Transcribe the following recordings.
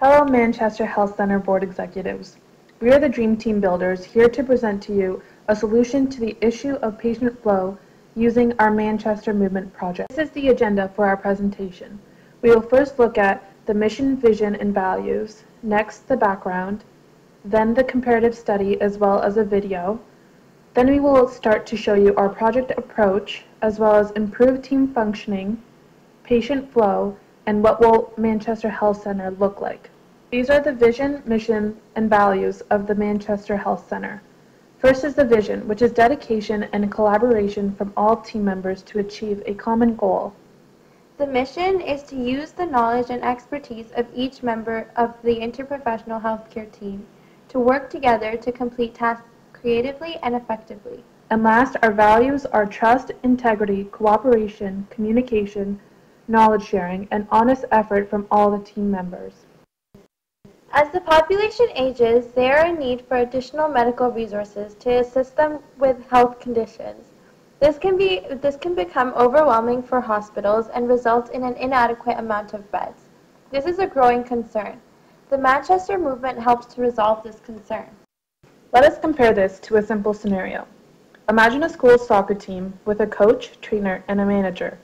Hello Manchester Health Centre Board Executives. We are the Dream Team Builders here to present to you a solution to the issue of patient flow using our Manchester Movement project. This is the agenda for our presentation. We will first look at the mission, vision, and values, next the background, then the comparative study as well as a video. Then we will start to show you our project approach as well as improved team functioning, patient flow, and what will Manchester Health Centre look like. These are the vision, mission, and values of the Manchester Health Centre. First is the vision, which is dedication and collaboration from all team members to achieve a common goal. The mission is to use the knowledge and expertise of each member of the interprofessional healthcare team to work together to complete tasks creatively and effectively. And last, our values are trust, integrity, cooperation, communication, knowledge sharing, and honest effort from all the team members. As the population ages, there are a need for additional medical resources to assist them with health conditions. This can become overwhelming for hospitals and result in an inadequate amount of beds. This is a growing concern. The Manchester Movement helps to resolve this concern. Let us compare this to a simple scenario. Imagine a school soccer team with a coach, trainer, and a manager.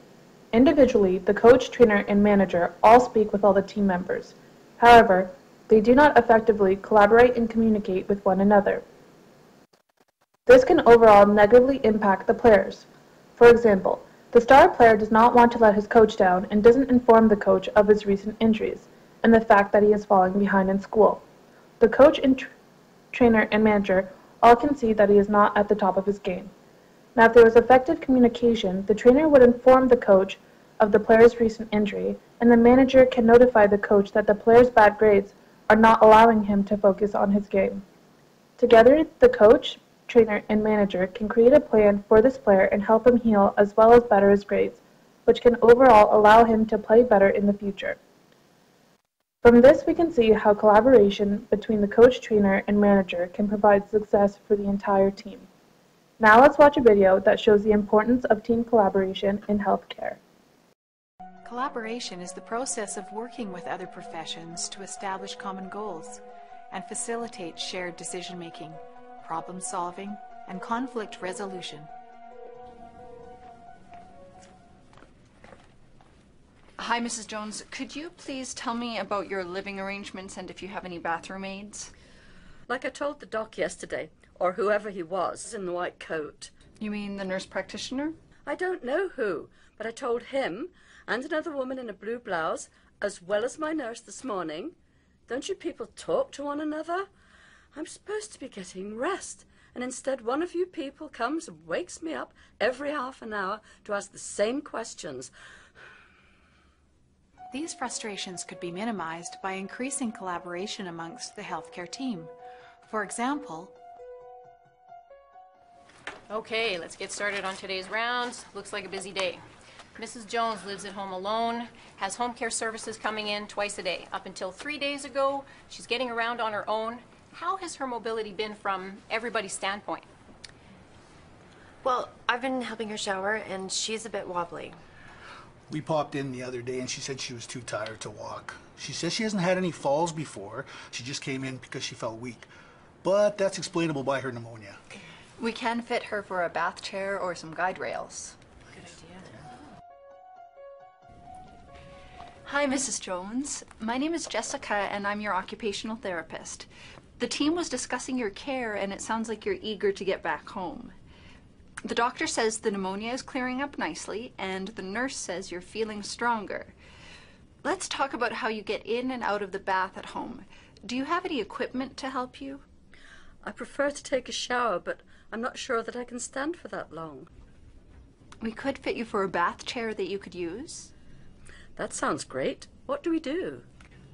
Individually, the coach, trainer, and manager all speak with all the team members. However, they do not effectively collaborate and communicate with one another. This can overall negatively impact the players. For example, the star player does not want to let his coach down and doesn't inform the coach of his recent injuries and the fact that he is falling behind in school. The coach and trainer and manager all can see that he is not at the top of his game. Now, if there was effective communication, the trainer would inform the coach of the player's recent injury, and the manager can notify the coach that the player's bad grades are not allowing him to focus on his game. Together, the coach, trainer, and manager can create a plan for this player and help him heal as well as better his grades, which can overall allow him to play better in the future. From this, we can see how collaboration between the coach, trainer, and manager can provide success for the entire team. Now let's watch a video that shows the importance of team collaboration in healthcare. Collaboration is the process of working with other professions to establish common goals and facilitate shared decision-making, problem-solving, and conflict resolution. Hi, Mrs. Jones. Could you please tell me about your living arrangements and if you have any bathroom aids? Like I told the doc yesterday, or whoever he was in the white coat. You mean the nurse practitioner? I don't know who, but I told him and another woman in a blue blouse, as well as my nurse this morning. Don't you people talk to one another? I'm supposed to be getting rest, and instead one of you people comes and wakes me up every half an hour to ask the same questions. These frustrations could be minimized by increasing collaboration amongst the healthcare team. For example, Okay, let's get started on today's rounds. Looks like a busy day. Mrs. Jones lives at home alone, has home care services coming in twice a day. Up until 3 days ago, she's getting around on her own. How has her mobility been from everybody's standpoint? Well, I've been helping her shower, and she's a bit wobbly. We popped in the other day and she said she was too tired to walk. She says she hasn't had any falls before. She just came in because she felt weak. But that's explainable by her pneumonia. We can fit her for a bath chair or some guide rails. Good idea. Hi, Mrs. Jones. My name is Jessica, and I'm your occupational therapist. The team was discussing your care, and it sounds like you're eager to get back home. The doctor says the pneumonia is clearing up nicely, and the nurse says you're feeling stronger. Let's talk about how you get in and out of the bath at home. Do you have any equipment to help you? I prefer to take a shower, but I'm not sure that I can stand for that long. We could fit you for a bath chair that you could use. That sounds great. What do we do?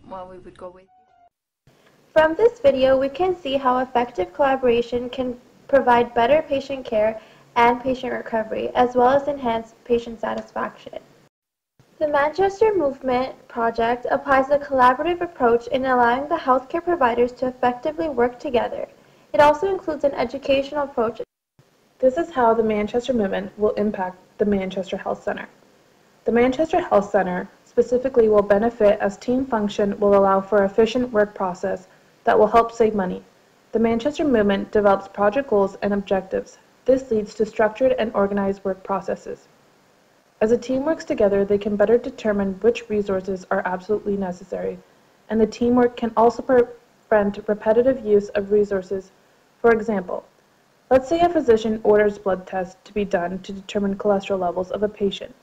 Well, we would go with you. From this video, we can see how effective collaboration can provide better patient care and patient recovery, as well as enhance patient satisfaction. The Manchester Movement project applies a collaborative approach in allowing the healthcare providers to effectively work together. It also includes an educational approach. This is how the Manchester Movement will impact the Manchester Health Centre. The Manchester Health Centre specifically will benefit as team function will allow for efficient work process that will help save money. The Manchester movement develops project goals and objectives. This leads to structured and organized work processes. As a team works together, they can better determine which resources are absolutely necessary, and the teamwork can also prevent repetitive use of resources. For example, let's say a physician orders blood tests to be done to determine cholesterol levels of a patient,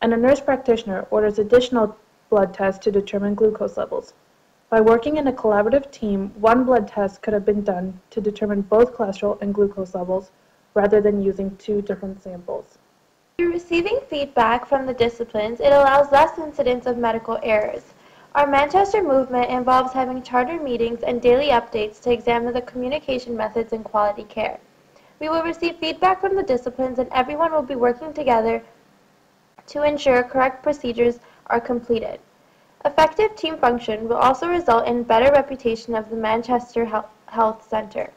and a nurse practitioner orders additional blood tests to determine glucose levels. By working in a collaborative team, one blood test could have been done to determine both cholesterol and glucose levels, rather than using two different samples. Through receiving feedback from the disciplines, it allows less incidents of medical errors. Our Manchester movement involves having charter meetings and daily updates to examine the communication methods and quality care. We will receive feedback from the disciplines, and everyone will be working together to ensure correct procedures are completed. Effective team function will also result in better reputation of the Manchester Health Centre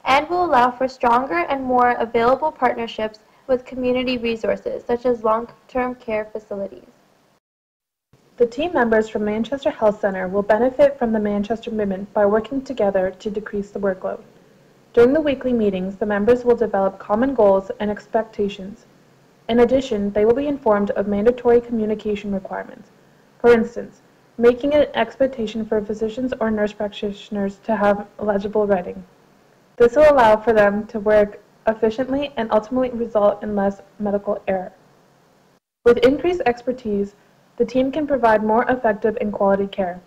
and will allow for stronger and more available partnerships with community resources such as long-term care facilities. The team members from Manchester Health Centre will benefit from the Manchester movement by working together to decrease the workload. During the weekly meetings, the members will develop common goals and expectations. In addition, they will be informed of mandatory communication requirements. For instance, making an expectation for physicians or nurse practitioners to have legible writing. This will allow for them to work efficiently and ultimately result in less medical error. With increased expertise, the team can provide more effective and quality care.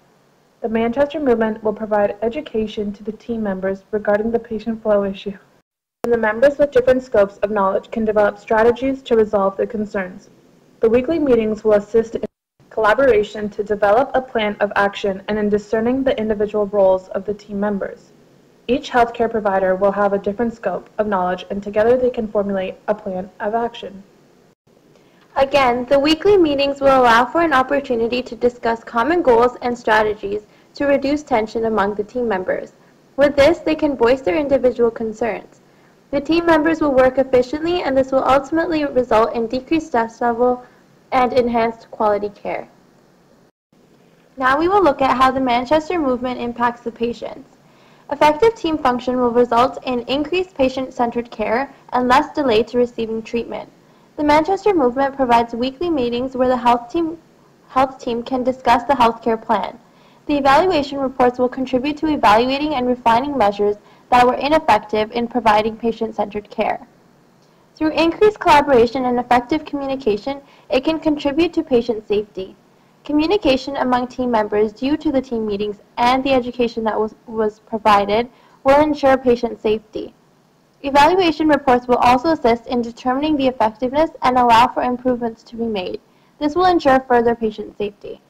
The Manchester movement will provide education to the team members regarding the patient flow issue, and the members with different scopes of knowledge can develop strategies to resolve the concerns. The weekly meetings will assist in collaboration to develop a plan of action and in discerning the individual roles of the team members. Each healthcare provider will have a different scope of knowledge, and together they can formulate a plan of action. Again, the weekly meetings will allow for an opportunity to discuss common goals and strategies to reduce tension among the team members. With this, they can voice their individual concerns. The team members will work efficiently, and this will ultimately result in decreased stress level and enhanced quality care. Now we will look at how the Manchester movement impacts the patients. Effective team function will result in increased patient-centered care and less delay to receiving treatment. The Manchester movement provides weekly meetings where the health team can discuss the healthcare plan. The evaluation reports will contribute to evaluating and refining measures that were ineffective in providing patient-centered care. Through increased collaboration and effective communication, it can contribute to patient safety. Communication among team members due to the team meetings and the education that was provided will ensure patient safety. Evaluation reports will also assist in determining the effectiveness and allow for improvements to be made. This will ensure further patient safety.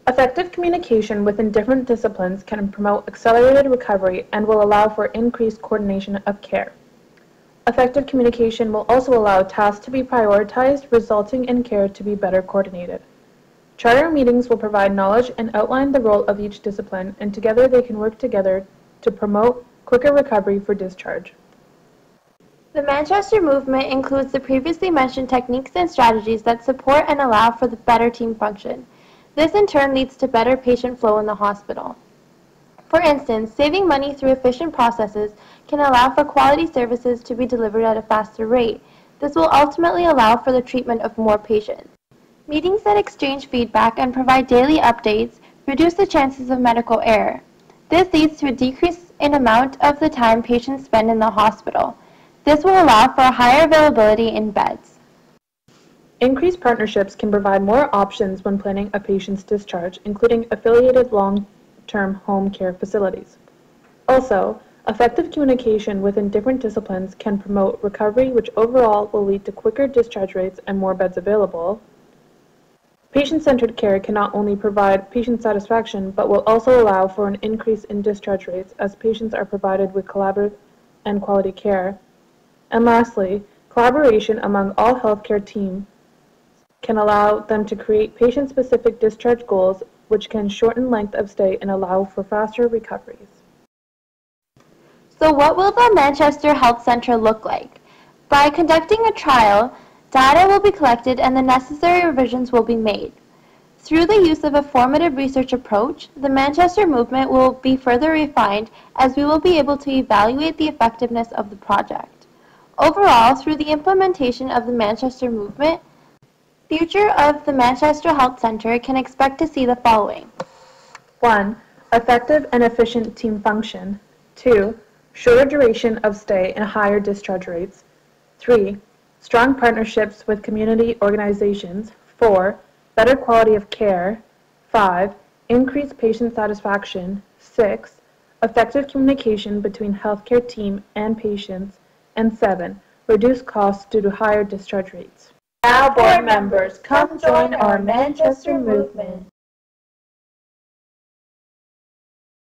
Effective communication within different disciplines can promote accelerated recovery and will allow for increased coordination of care. Effective communication will also allow tasks to be prioritized, resulting in care to be better coordinated. Charter meetings will provide knowledge and outline the role of each discipline, and together they can work together to promote quicker recovery for discharge. The Manchester movement includes the previously mentioned techniques and strategies that support and allow for the better team function. This in turn leads to better patient flow in the hospital. For instance, saving money through efficient processes can allow for quality services to be delivered at a faster rate. This will ultimately allow for the treatment of more patients. Meetings that exchange feedback and provide daily updates reduce the chances of medical error. This leads to a decrease in amount of the time patients spend in the hospital. This will allow for a higher availability in beds. Increased partnerships can provide more options when planning a patient's discharge, including affiliated long-term home care facilities. Also, effective communication within different disciplines can promote recovery, which overall will lead to quicker discharge rates and more beds available. Patient-centered care can not only provide patient satisfaction, but will also allow for an increase in discharge rates as patients are provided with collaborative and quality care. And lastly, collaboration among all healthcare teams can allow them to create patient-specific discharge goals, which can shorten length of stay and allow for faster recoveries. So what will the Manchester Health Centre look like? By conducting a trial, data will be collected and the necessary revisions will be made. Through the use of a formative research approach, the Manchester movement will be further refined as we will be able to evaluate the effectiveness of the project. Overall, through the implementation of the Manchester movement, the future of the Manchester Health Centre can expect to see the following. 1. Effective and efficient team function. 2. Shorter duration of stay and higher discharge rates. 3. Strong partnerships with community organizations. 4. Better quality of care. 5. Increased patient satisfaction. 6. Effective communication between healthcare team and patients. And 7. Reduced costs due to higher discharge rates. Now, board members, come join our Manchester movement.